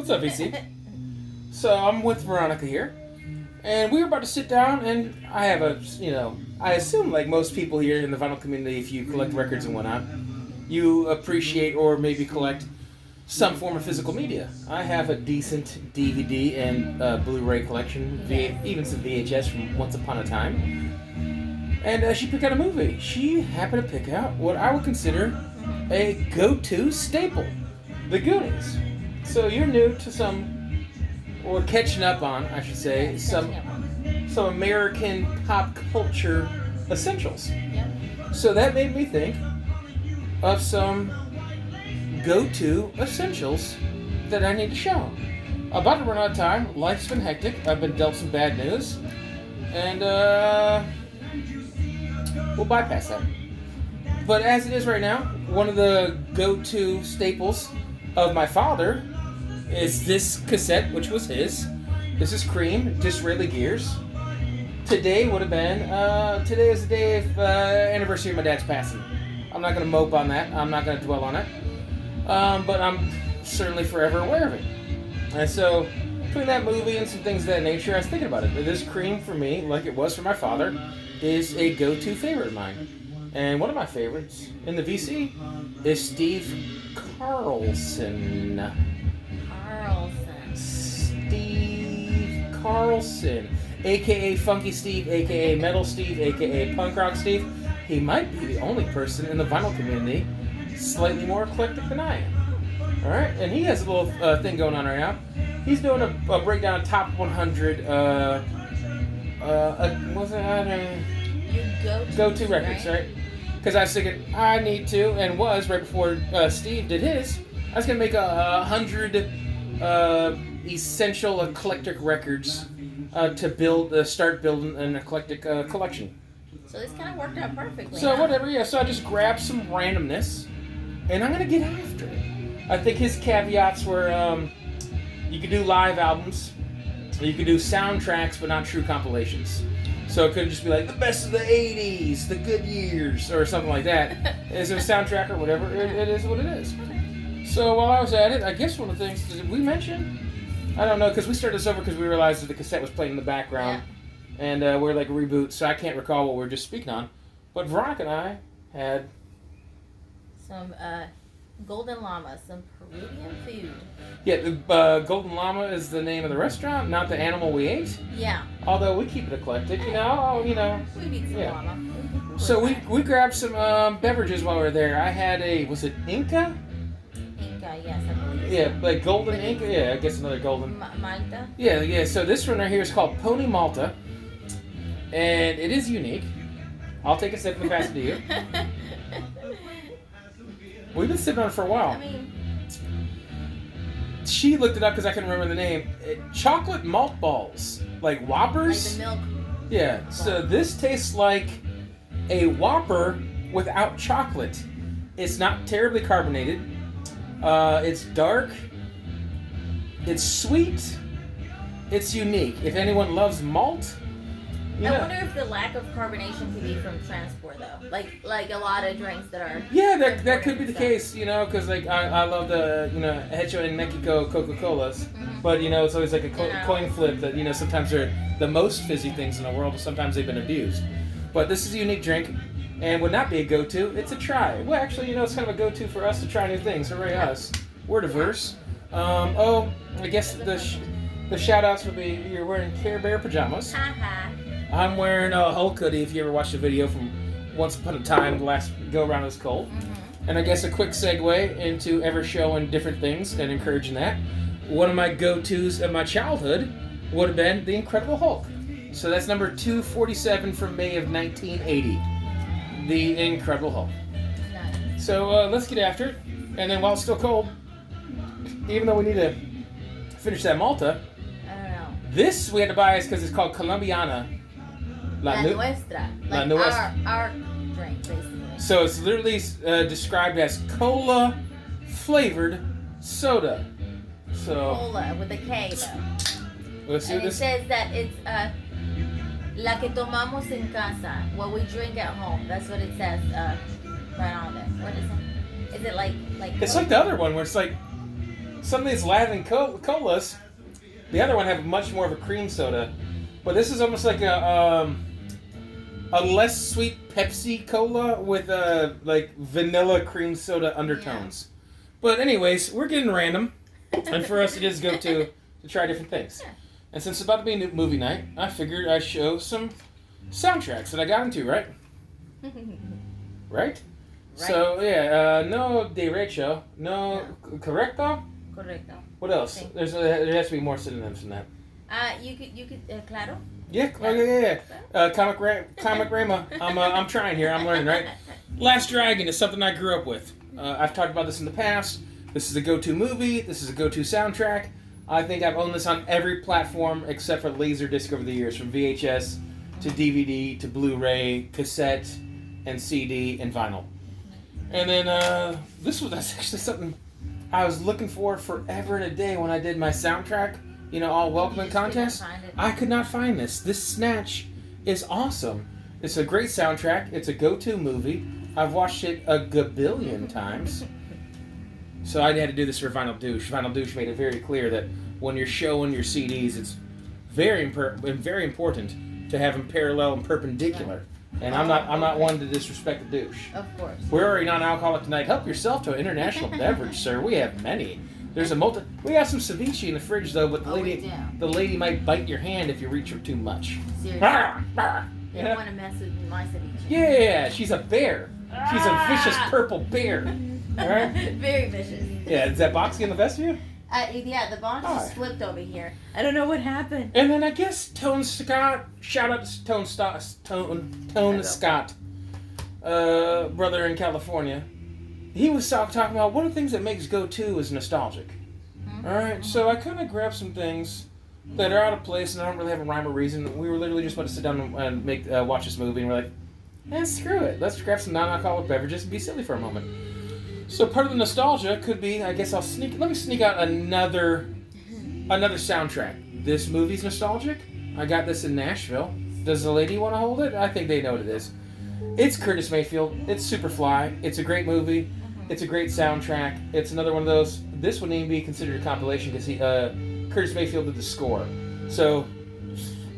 What's up, VC? So I'm with Veronica here, and we were about to sit down, and I have I assume like most people here in the vinyl community, if you collect records and whatnot, you appreciate or maybe collect some form of physical media. I have a decent DVD and Blu-ray collection, even some VHS from Once Upon a Time. And she picked out a movie. She happened to pick out what I would consider a go-to staple, The Goonies. So you're new to some, or catching up on, I should say, some American pop culture essentials. Yep. So that made me think of some go-to essentials that I need to show. About to run out of time. Life's been hectic. I've been dealt some bad news. And we'll bypass that. But as it is right now, one of the go-to staples of my father is this cassette, which was his. This is Cream, Disraeli Gears. Today would have been, today is the day of anniversary of my dad's passing. I'm not going to mope on that. I'm not going to dwell on it. But I'm certainly forever aware of it. And so, between that movie and some things of that nature, I was thinking about it. This Cream, for me, like it was for my father, is a go-to favorite of mine. And one of my favorites in the VC is Steve Carlson. Steve Carlson. A.K.A. Funky Steve, A.K.A. Metal Steve, A.K.A. Punk Rock Steve. He might be the only person in the vinyl community slightly more eclectic than I am. Alright? And he has a little thing going on right now. He's doing a breakdown of top 100 go-to records, right? Because I was thinking, I need to, and was right before Steve did his, I was going to make 100 essential eclectic records to start building an eclectic collection. So this kind of worked out perfectly. So whatever, yeah. So I just grabbed some randomness, and I'm going to get after it. I think his caveats were you could do live albums, you could do soundtracks, but not true compilations. So it could just be like the best of the 80s, the good years, or something like that. Is it a soundtrack or whatever? It is what it is. So while I was at it, I guess one of the things, did we mention? I don't know, because we started this over because we realized that the cassette was playing in the background. Yeah. And we're like a reboot, so I can't recall what we were just speaking on. But Veronica and I had some Golden Llama, some Peruvian food. Yeah, the Golden Llama is the name of the restaurant, not the animal we ate. Yeah. Although we keep it eclectic, We need some llama. So we grabbed some beverages while we were there. I had was it Inca? Inca, yes, I believe. Yeah, like Golden Inca? Yeah, I guess another Golden. Malta? Yeah. So this one right here is called Pony Malta. And it is unique. I'll take a sip and pass it to you. We've been sipping on it for a while. I mean, she looked it up because I couldn't remember the name. Chocolate malt balls. Like Whoppers? like the milk. Yeah, ball. So this tastes like a Whopper without chocolate. It's not terribly carbonated. It's dark. It's sweet. It's unique. If anyone loves malt, I wonder if the lack of carbonation could be from transport, though. Like a lot of drinks that are. Yeah, that could be the case, because like I love the Hecho en Mexico Coca-Colas, but it's always like a coin flip that sometimes they're the most fizzy things in the world, but sometimes they've been abused. But this is a unique drink, and would not be a go-to. It's a try. Well, actually, it's kind of a go-to for us to try new things. Hooray us! We're diverse. I guess the shout-outs would be you're wearing Care Bear pajamas. I'm wearing a Hulk hoodie, if you ever watched the video from Once Upon a Time, the last go-around was cold. Mm-hmm. And I guess a quick segue into ever showing different things and encouraging that. One of my go-tos of my childhood would have been The Incredible Hulk. So that's number 247 from May of 1980. The Incredible Hulk. Nice. So let's get after it. And then while it's still cold, even though we need to finish that Malta, I don't know. this we had to buy because it's called Colombiana. La nuestra. Like our drink, basically. So it's literally described as cola-flavored soda. So Cola with a K, though. Let's see And this. it says that it's la que tomamos en casa, what we drink at home. That's what it says right on there. What is it? Is it like? It's like the other one where it's like some of these Latin colas, the other one have much more of a cream soda, but this is almost like a less sweet Pepsi Cola with like vanilla cream soda undertones. Yeah. But anyways, we're getting random, and for us it is go to try different things. Yeah. And since it's about to be a movie night, I figured I'd show some soundtracks that I got into, right? Right? So, yeah, no derecho, no correcto? Correcto. What else? There has to be more synonyms than that. You could, claro? Yeah, comic Rama. I'm trying here. I'm learning, right? Last Dragon is something I grew up with. I've talked about this in the past. This is a go-to movie. This is a go-to soundtrack. I think I've owned this on every platform except for Laserdisc over the years, from VHS to DVD to Blu-ray, cassette, and CD, and vinyl. And then that's actually something I was looking for forever and a day when I did my soundtrack, all welcoming contest. I could not find this. This Snatch is awesome. It's a great soundtrack. It's a go-to movie. I've watched it a gabillion times. So I had to do this for Vinyl Douche. Vinyl Douche made it very clear that when you're showing your CDs, it's very important to have them parallel and perpendicular. And I'm not one to disrespect the douche. Of course. We're already non-alcoholic tonight. Help yourself to an international beverage, sir. We have many. We got some ceviche in the fridge though, but the lady might bite your hand if you reach her too much. Seriously. You don't want to mess with my ceviche. Yeah, she's a bear. She's a vicious purple bear. All right? Very vicious. Yeah, is that box getting the best of you? Yeah, the box just flipped over here. I don't know what happened. And then I guess Tone Scott, shout out to Tone Scott, brother in California. He was talking about one of the things that makes go-to is nostalgic. Mm-hmm. All right, so I kind of grabbed some things that are out of place and I don't really have a rhyme or reason. We were literally just about to sit down and watch this movie, and we're like, screw it. Let's grab some non-alcoholic beverages and be silly for a moment. So part of the nostalgia could be, I guess let me sneak out another soundtrack. This movie's nostalgic. I got this in Nashville. Does the lady want to hold it? I think they know what it is. It's Curtis Mayfield. It's Superfly. It's a great movie. It's a great soundtrack. It's another one of those. This wouldn't even be considered a compilation because Curtis Mayfield did the score. So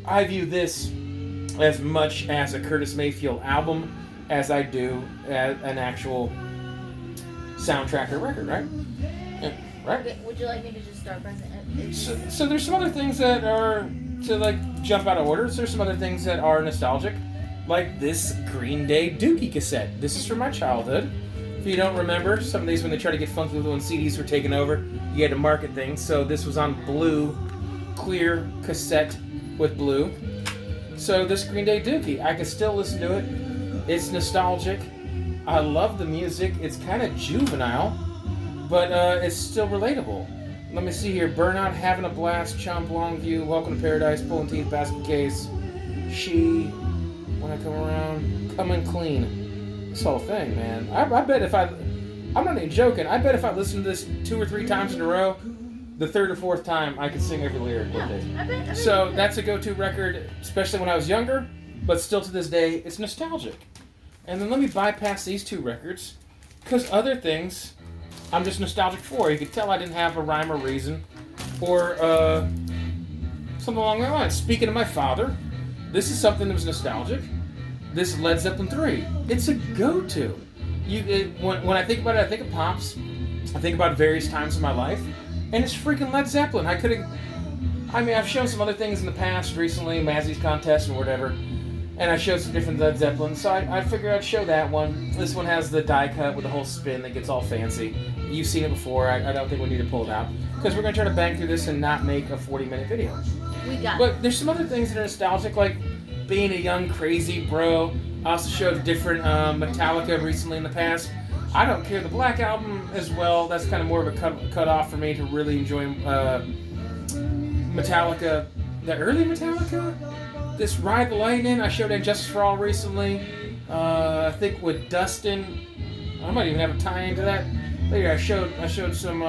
I view this as much as a Curtis Mayfield album as I do an actual soundtrack or record, right? Yeah, right? Okay, would you like me to just start pressing it? So there's some other things that are to jump out of order. So there's some other things that are nostalgic, like this Green Day Dookie cassette. This is from my childhood. If you don't remember, some of these when they try to get funky with when CDs were taken over, you had to market things. So this was on blue, clear cassette with blue. So this Green Day Dookie, I can still listen to it. It's nostalgic. I love the music. It's kind of juvenile, but it's still relatable. Let me see here. Burnout, Having a Blast, Chomp, Longview, Welcome to Paradise, Pulling Teeth, Basket Case, She, When I Come Around, Coming Clean. This whole thing, man. I bet I'm not even joking, I bet if I listened to this 2 or 3 times in a row, the 3rd or 4th time I could sing every lyric with it. I bet so that's a go-to record, especially when I was younger, but still to this day, it's nostalgic. And then let me bypass these 2 records, because other things I'm just nostalgic for. You could tell I didn't have a rhyme or reason, or something along that line. Speaking of my father, this is something that was nostalgic. This is Led Zeppelin 3. It's a go-to. When I think about it, I think of Pops. I think about various times in my life, and it's freaking Led Zeppelin. I've shown some other things in the past recently, Mazzy's contest or whatever, and I showed some different Led Zeppelin, so I figured I'd show that one. This one has the die cut with the whole spin that gets all fancy. You've seen it before. I don't think we need to pull it out, because we're going to try to bang through this and not make a 40-minute video. We got But there's some other things that are nostalgic, like being a young crazy bro. I also showed different Metallica recently in the past. I don't care. The Black Album as well. That's kind of more of a cut off for me to really enjoy Metallica. The early Metallica? This Ride the Lightning. I showed Injustice for All recently. I think with Dustin. I might even have a tie into that. Later, I showed some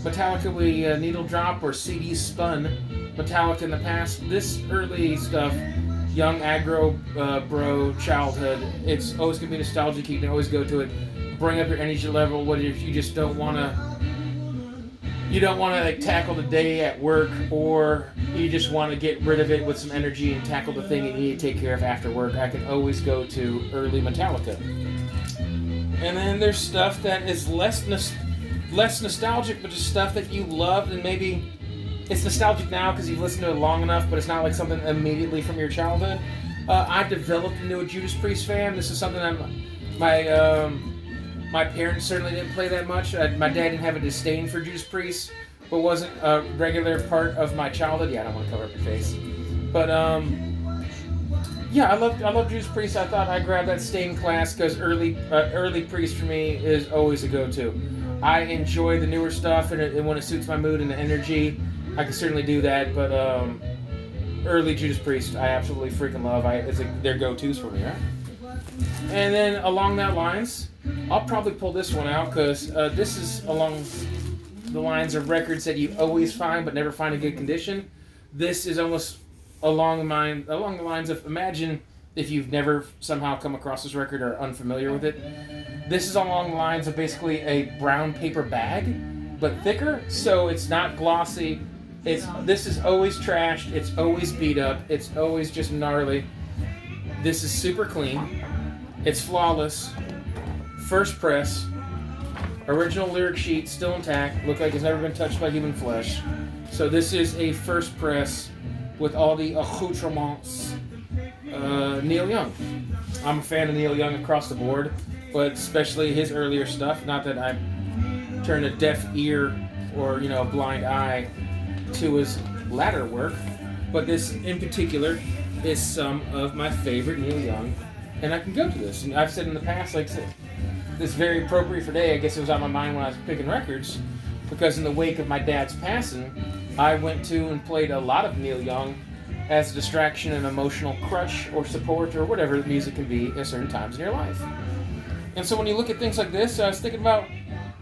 Metallica with Needle Drop or CD Spun Metallica in the past. This early stuff, young aggro bro childhood, it's always gonna be nostalgic. You can always go to it. Bring up your energy level. What if you just don't want to you don't want to like tackle the day at work, or you just want to get rid of it with some energy and tackle the thing that you need to take care of after work, I can always go to early Metallica. And then there's stuff that is less nostalgic, but just stuff that you loved, and maybe it's nostalgic now because you've listened to it long enough, but it's not like something immediately from your childhood. I developed into a Judas Priest fan. This is something my parents certainly didn't play that much. My dad didn't have a disdain for Judas Priest, but wasn't a regular part of my childhood. Yeah, I don't want to cover up your face. But, yeah, I love Judas Priest. I thought I'd grab that stained class because early Priest for me is always a go-to. I enjoy the newer stuff, and when it suits my mood and the energy, I can certainly do that. But early Judas Priest, I absolutely freaking love. They're go-tos for me, right? And then along that lines, I'll probably pull this one out because this is along the lines of records that you always find but never find in good condition. This is almost along the lines of, imagine if you've never somehow come across this record or unfamiliar with it. This is along the lines of basically a brown paper bag, but thicker, so it's not glossy. This is always trashed. It's always beat up. It's always just gnarly. This is super clean. It's flawless. First press. Original lyric sheet still intact. Look like it's never been touched by human flesh. So this is a first press with all the accoutrements. Neil Young. I'm a fan of Neil Young across the board, but especially his earlier stuff. Not that I turned a deaf ear or a blind eye to his latter work, but this in particular is some of my favorite Neil Young, and I can go to this. And I've said in the past, like, this is very appropriate for today. I guess it was on my mind when I was picking records, because in the wake of my dad's passing, I went to and played a lot of Neil Young as a distraction and emotional crutch or support or whatever music can be at certain times in your life. And so when you look at things like this, I was thinking about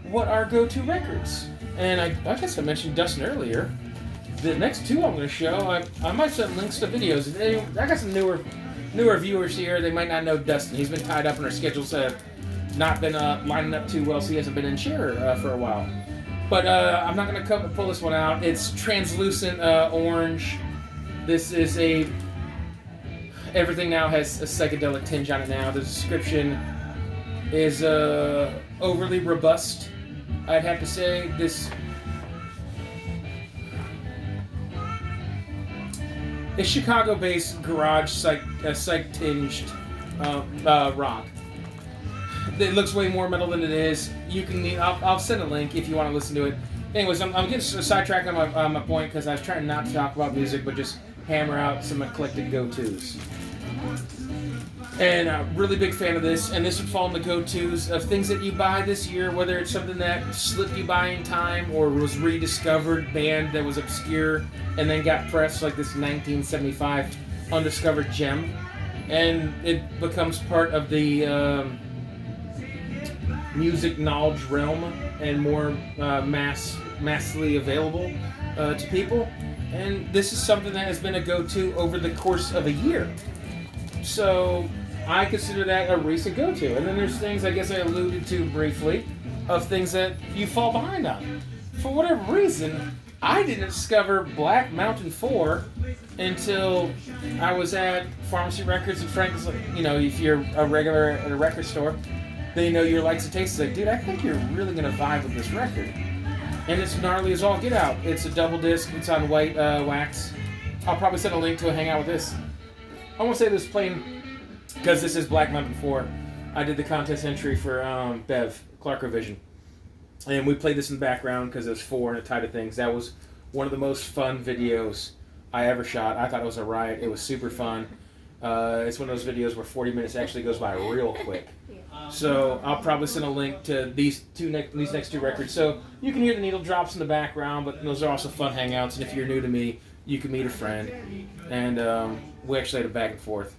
what are go-to records. And I guess I mentioned Dustin earlier. The next two I'm going to show, I might send links to videos. I got some newer viewers here. They might not know Dustin. He's been tied up and our schedules have not been lining up too well, so he hasn't been in chair for a while. But I'm not going to pull this one out. It's translucent orange. This is everything now has a psychedelic tinge on it now. The description is overly robust, I'd have to say. This is Chicago-based garage psych-tinged rock. It looks way more metal than it is. I'll send a link if you want to listen to it. Anyways, I'm getting sidetracked on my point because I was trying not to talk about music, but just hammer out some eclectic go-tos. And a really big fan of this, and this would fall in the go-tos of things that you buy this year, whether it's something that slipped you by in time or was rediscovered, band that was obscure and then got pressed, like this 1975 undiscovered gem, and it becomes part of the music knowledge realm and more massively available to people. And this is something that has been a go-to over the course of a year. So I consider that a recent go-to. And then there's things, I guess I alluded to briefly, of things that you fall behind on. For whatever reason, I didn't discover Black Mountain 4 until I was at Pharmacy Records, and Frank was like, if you're a regular at a record store, then you know your likes and tastes. Like, dude, I think you're really going to vibe with this record. And it's gnarly as all get out. It's a double disc. It's on white wax. I'll probably send a link to a hangout with this. I won't say this plain because this is Black Mountain 4. I did the contest entry for Bev, Clark Revision. And we played this in the background because it was 4 and it tied to things. That was one of the most fun videos I ever shot. I thought it was a riot. It was super fun. It's one of those videos where 40 minutes actually goes by real quick. So I'll probably send a link to these next two records. So you can hear the needle drops in the background, but those are also fun hangouts. And if you're new to me, you can meet a friend. And we actually had a back and forth.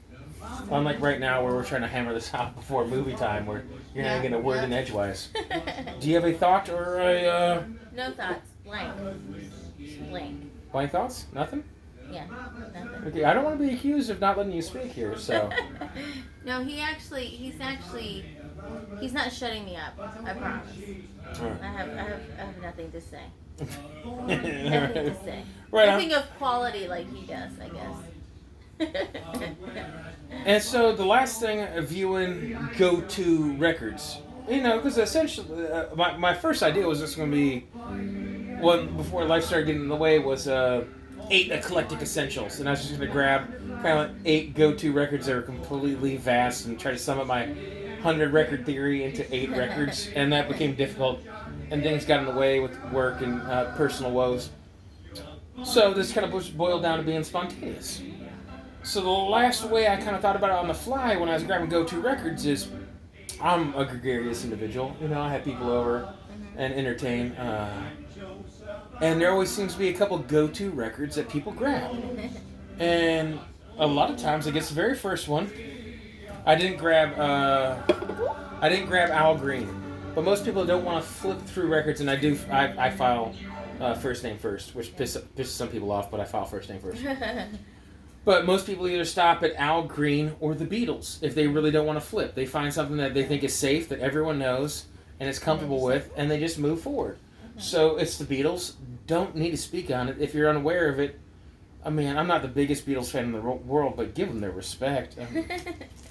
Unlike right now where we're trying to hammer this out before movie time where you're not getting a word in edgewise. Do you have a thought or a... No thoughts. Blank. Blank thoughts? Nothing? Yeah, nothing. Okay, I don't want to be accused of not letting you speak here, so... No, he's actually He's not shutting me up. I promise. Right. I have nothing to say. Nothing Right. to say. Right Nothing of quality like he does, I guess. And so the last thing, viewing go-to records. Because essentially, my first idea was just going to be, before life started getting in the way, was 8 Eclectic Essentials. And I was just going to grab kind of like 8 go-to records that are completely vast and try to sum up my 100 record theory into 8 records. And that became difficult. And things got in the way with work and personal woes. So this kind of boiled down to being spontaneous. So the last way I kind of thought about it on the fly when I was grabbing go-to records is, I'm a gregarious individual. I have people over and entertain. And there always seems to be a couple go-to records that people grab. And a lot of times, I guess the very first one, I didn't grab Al Green. But most people don't want to flip through records, and I file first name first, which pisses some people off, but I file first name first. But most people either stop at Al Green or the Beatles if they really don't want to flip. They find something that they think is safe, that everyone knows, and is comfortable with, and they just move forward. So it's the Beatles. Don't need to speak on it. If you're unaware of it, I mean, I'm not the biggest Beatles fan in the world, but give them their respect.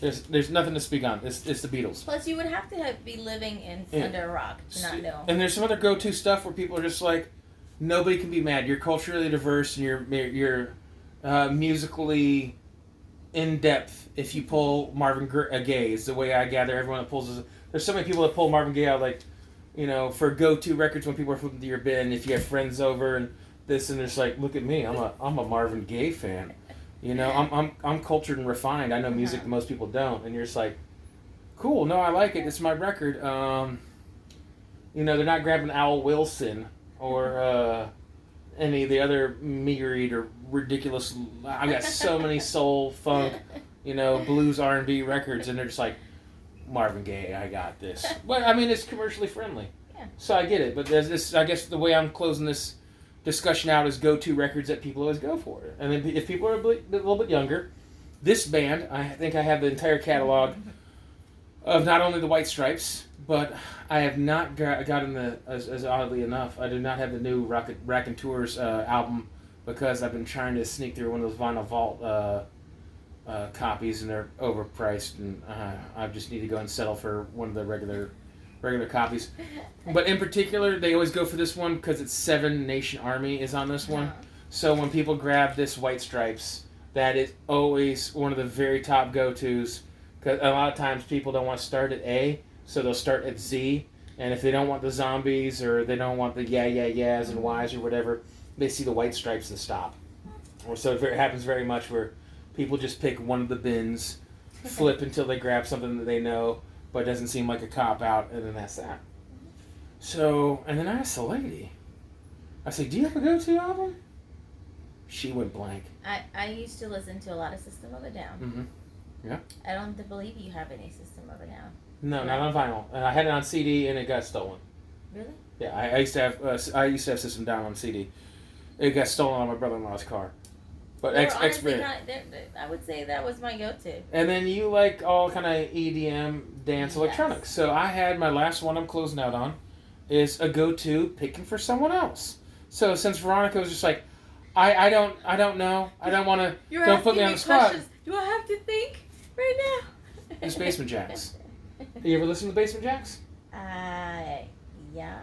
There's nothing to speak on. It's the Beatles. Plus, you would have to be living under a rock to not know. And there's some other go-to stuff where people are just like, nobody can be mad. You're culturally diverse, and you're musically in depth. If you pull Marvin Gaye, is the way I gather everyone that pulls. There's so many people that pull Marvin Gaye out, like, for go-to records when people are flipping through your bin. If you have friends over and this, and it's like, look at me, I'm a Marvin Gaye fan. I'm cultured and refined. I know music that most people don't, and you're just like, cool. No, I like it. It's my record. They're not grabbing Al Wilson or any of the other meagreed or ridiculous. I got so many soul, funk, blues, R&B records, and they're just like, Marvin Gaye, I got this. But I mean, it's commercially friendly, so I get it. But there's this. I guess the way I'm closing this discussion out is go-to records that people always go for. And then if people are a little bit younger, this band, I think I have the entire catalog of not only the White Stripes, but I have not gotten as oddly enough, I do not have the new Raconteurs album, because I've been trying to sneak through one of those Vinyl Vault copies, and they're overpriced, and I just need to go and settle for one of the regular copies. But in particular, they always go for this one because it's Seven Nation Army is on this one. So when people grab this White Stripes, that is always one of the very top go-tos, because a lot of times people don't want to start at A, so they'll start at Z, and if they don't want the zombies or they don't want the yeahs and Ys or whatever, they see the White Stripes and stop. Or so it happens very much where people just pick one of the bins, flip until they grab something that they know, but it doesn't seem like a cop-out, and then that's that. So, and then I asked the lady, I said, do you have a go-to album? She went blank. I used to listen to a lot of System of a Down. Mm-hmm. Yeah. I don't believe you have any System of a Down. No, not on vinyl. And I had it on CD, and it got stolen. Really? Yeah, I used to have System Down on CD. It got stolen on my brother-in-law's car. But honestly, I would say that was my go-to. And then you like all kind of EDM dance electronics. So I had my last one I'm closing out on is a go-to picking for someone else. So since Veronica was just like, I don't know, I don't want to, don't put me on the spot. Do I have to think right now? It's Basement Jaxx. You ever listen to Basement Jaxx? Yeah.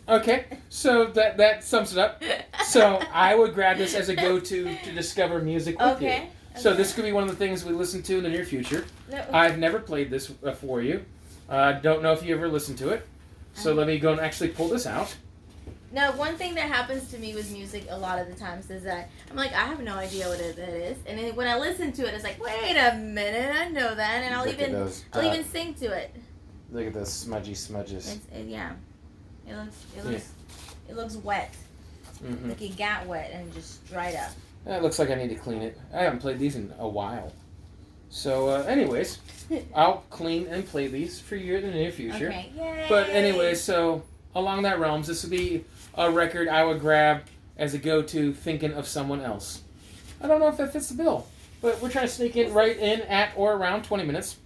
Okay, so that sums it up. So I would grab this as a go-to to discover music with you. So this could be one of the things we listen to in the near future. No. I've never played this for you. Don't know if you ever listened to it. So let me go and actually pull this out. Now, one thing that happens to me with music a lot of the times is that I'm like, I have no idea what it is, and then when I listen to it, it's like, wait a minute, I know that, and I'll even sing to it. Look at those smudges. It looks wet. Mm-hmm. Like it got wet and just dried up. It looks like I need to clean it. I haven't played these in a while. So, anyways, I'll clean and play these for you in the near future. Okay, yay! But anyways, so along that realms, this would be a record I would grab as a go-to thinking of someone else. I don't know if that fits the bill, but we're trying to sneak it right in at or around 20 minutes.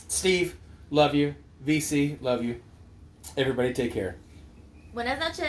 Steve, love you. VC, love you. Everybody take care. Buenas noches.